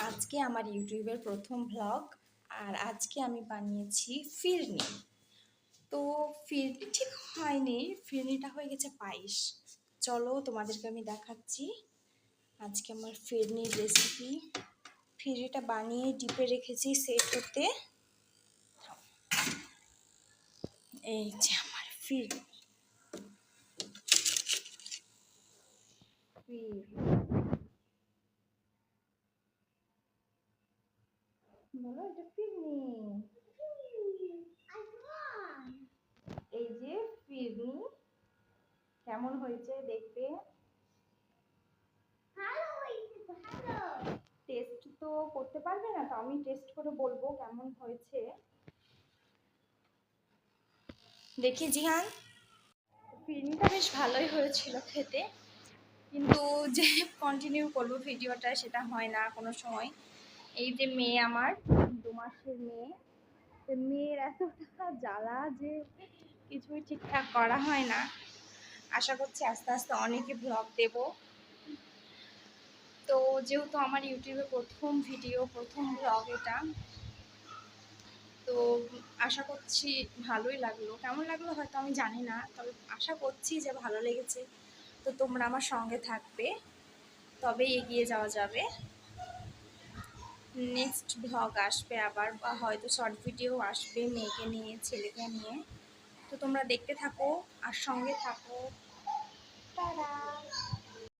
আজকে আমার ইউটিউবের প্রথম ব্লগ। আর আজকে আমি বানিয়েছি ফিরনি। তো ফিরনি ঠিক হয়নি, ফিরনিটা হয়ে গেছে পায়েস। চলো তোমাদেরকে আমি দেখাচ্ছি আজকে আমার ফিরনির রেসিপি। ফিরনিটা বানিয়ে ডিপে রেখেছি সেট হতে। এই যে আমার ফিরনি। বলো এটা ফিরনি। এই যে ফিরনি কেমন হয়েছে দেখতে? টেস্ট তো করতে পারবে না, তো আমি টেস্ট করে বলবো কেমন হয়েছে। দেখি জিহান, ফিরনিটা বেশ ভালোই হয়েছিল খেতে, কিন্তু যে কন্টিনিউ করবো ভিডিওটা সেটা হয় না কোনো সময়। এই যে মেয়ে আমার 2 মাসের মেয়ে, তো মেয়ের এতটা জ্বালা যে কিছুই ঠিকঠাক করা হয় না। আশা করছি আস্তে আস্তে অনেকে ব্লগ দেব। তো যেহেতু আমার ইউটিউবে প্রথম ভিডিও, প্রথম ব্লগ এটা, তো আশা করছি ভালোই লাগলো। কেমন লাগলো হয়তো আমি জানি না, তবে আশা করছি যে ভালো লেগেছে। তো তোমরা আমার সঙ্গে থাকবে, তবে এগিয়ে যাওয়া যাবে। নেক্সট ব্লগ আসবে আবার, বা হয়তো শর্ট ভিডিও আসবে মেয়েকে নিয়ে, ছেলেকে নিয়ে। তো তোমরা দেখতে থাকো আর সঙ্গে থাকো। টাটা।